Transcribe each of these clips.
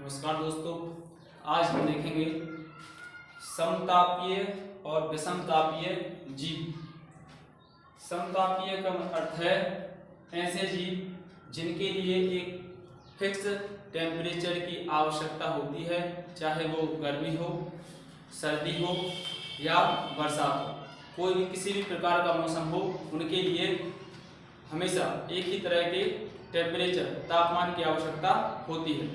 नमस्कार दोस्तों, आज हम देखेंगे समतापीय और विषमतापीय जीव। समतापीय का अर्थ है ऐसे जीव जिनके लिए एक फिक्स टेम्परेचर की आवश्यकता होती है, चाहे वो गर्मी हो, सर्दी हो या बरसात हो। कोई भी किसी भी प्रकार का मौसम हो, उनके लिए हमेशा एक ही तरह के टेम्परेचर तापमान की आवश्यकता होती है।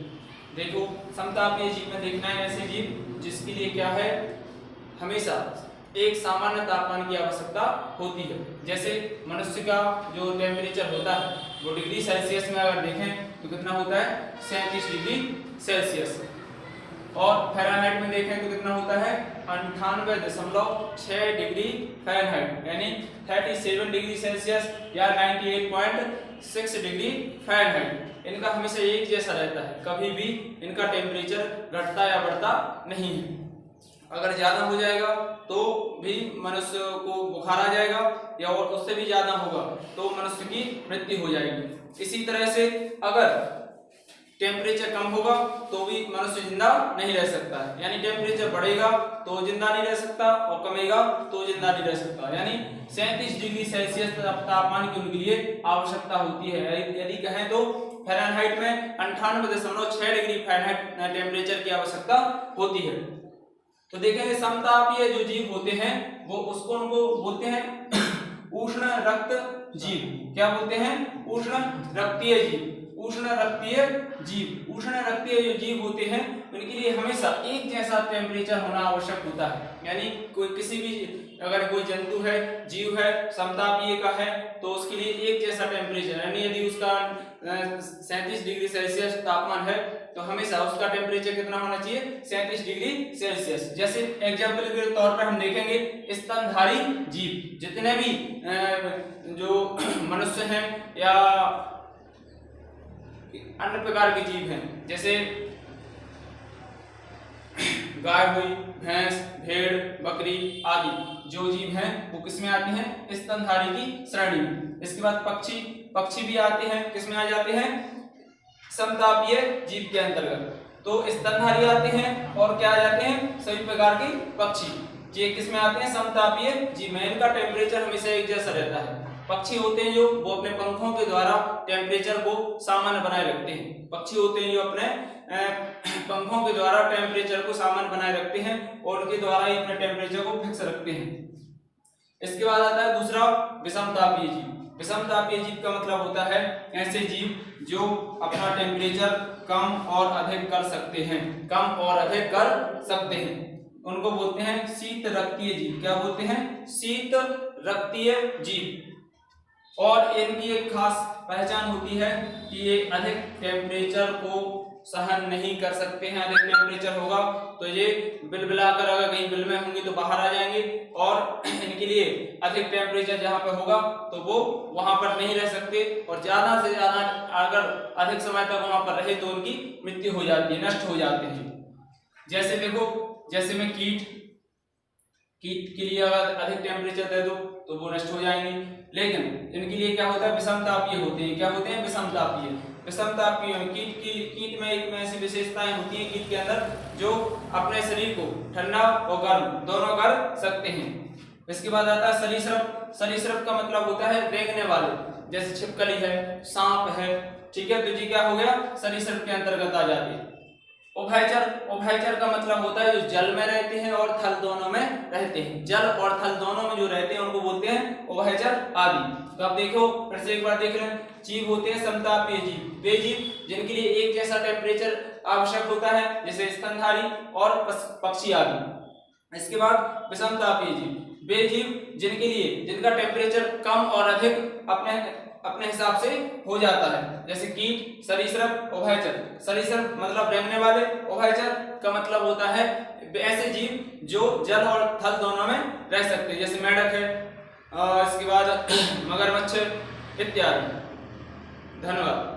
देखो, समतापीय जीव में देखना है ऐसे जीव जिसके लिए क्या है, हमेशा एक सामान्य तापमान की आवश्यकता होती है। जैसे मनुष्य का जो टेम्परेचर होता है वो डिग्री सेल्सियस में अगर देखें तो कितना होता है, 37 डिग्री सेल्सियस, और फ़ारेनहाइट में देखें तो कितना होता है, 98.6 डिग्री फ़ारेनहाइट, यानी 37 डिग्री सेल्सियस या 98.6 डिग्री फ़ारेनहाइट। इनका हमेशा एक जैसा रहता है, कभी भी इनका टेम्परेचर घटता या बढ़ता नहीं है। अगर ज़्यादा हो जाएगा तो भी मनुष्य को बुखार आ जाएगा, या और उससे भी ज़्यादा होगा तो मनुष्य की मृत्यु हो जाएगी। इसी तरह से अगर टेम्परेचर कम होगा तो भी मनुष्य जिंदा नहीं रह सकता है, यानी टेम्परेचर बढ़ेगा तो जिंदा नहीं रह सकता और कमेगा तो जिंदा नहीं रह सकता। यानी 37 डिग्री सेल्सियस तापमान की उनके लिए आवश्यकता होती है। यदि कहें तो फ़ारेनहाइट में 98.6 डिग्री फ़ारेनहाइट टेम्परेचर की आवश्यकता होती है। तो देखेंगे समतापीय जो जीव होते हैं वो उनको बोलते हैं उष्ण रक्त जीव। क्या बोलते हैं? उष्ण रक्तीय जीव। उष्ण रक्तीय जीव, उष्ण रक्तीय जो जीव होते हैं उनके लिए हमेशा एक जैसा टेम्परेचर होना आवश्यक होता है। यानी कोई किसी भी अगर कोई जंतु है, जीव है, समतापीय का है तो उसके लिए एक जैसा टेम्परेचर, यानी यदि उसका 37 डिग्री सेल्सियस तापमान है तो हमेशा उसका टेम्परेचर कितना होना चाहिए, 37 डिग्री सेल्सियस। जैसे एग्जाम्पल के तौर पर हम देखेंगे स्तनधारी जीव, जितने भी जो मनुष्य हैं या अन्य प्रकार के जीव हैं, जैसे गाय हुई, भैंस, भेड़, बकरी आदि जो जीव हैं वो किसमें आते हैं, स्तनधारी की श्रेणी में। इसके बाद पक्षी भी आते हैं, किसमें आ जाते हैं, समतापीय जीव के अंतर्गत। तो स्तनधारी आते हैं और क्या आ जाते हैं, सभी प्रकार के पक्षी, ये किसमें आते हैं, समतापीय जीव में। इनका टेम्परेचर हमेशा एक जैसा रहता है। पक्षी होते हैं जो वो अपने पंखों के द्वारा टेम्परेचर को सामान्य बनाए रखते हैं। पक्षी होते हैं जो अपने पंखों के द्वारा टेम्परेचर को सामान्य बनाए रखते हैं और उनके द्वारा ही अपने टेम्परेचर को फिक्स रखते हैं। इसके बाद आता है दूसरा विषमतापीय जीव। विषमतापीय जीव का मतलब होता है ऐसे जीव जो अपना टेम्परेचर कम और अधिक कर सकते हैं, कम और अधिक कर सकते हैं। उनको बोलते हैं शीत रक्तीय जीव। क्या बोलते हैं? शीत रक्तीय जीव। और इनकी एक खास पहचान होती है कि ये अधिक टेम्परेचर को सहन नहीं कर सकते हैं। अधिक टेम्परेचर होगा तो ये बिलबिलाकर, अगर कहीं बिल में होंगे तो बाहर आ जाएंगे, और इनके लिए अधिक टेम्परेचर जहाँ पे होगा तो वो वहां पर नहीं रह सकते, और ज्यादा से ज्यादा अगर अधिक समय तक वहां पर रहे तो उनकी मृत्यु हो जाती है, नष्ट हो जाते हैं। जैसे देखो, जैसे में कीट के लिए अगर अधिक टेम्परेचर दे दो तो वो नष्ट हो जाएंगे, लेकिन इनके लिए क्या होता है, विषमतापीय होते हैं। क्या होते हैं? विषमतापीय। विषमतापीय कीट में एक में ऐसी विशेषताएं होती है कीट के अंदर जो अपने शरीर को ठंडा और गर्म दोनों कर सकते हैं। इसके बाद आता है सरीसृप। सरीसृप का मतलब होता है रेंगने वाले, जैसे छिपकली है, सांप है, ठीक है, तो जी क्या हो गया, सरीसृप के अंतर्गत आ जाती है। उभयचर का मतलब होता है जो जल में रहते हैं और थल दोनों में रहते हैं। जल और थल दोनों में जो रहते हैं उनको बोलते हैं उभयचर आदि। तो अब देखो, फिर से एक बार देख लें। जीव होते हैं समतापीय जीव, वे जीव जिनके लिए एक जैसा टेम्परेचर आवश्यक होता है, जैसे स्तनधारी और पक्षी आदि। इसके बाद विषमतापीय जीव, वे जीव जिनके लिए जिनका टेम्परेचर कम और अधिक अपने हिसाब से हो जाता है, जैसे कीट, सरीसृप, उभयचर। सरीसृप मतलब रेंगने वाले, उभयचर का मतलब होता है ऐसे जीव जो जल और थल दोनों में रह सकते हैं, जैसे मेंढक है, इसके बाद मगरमच्छ इत्यादि। धन्यवाद।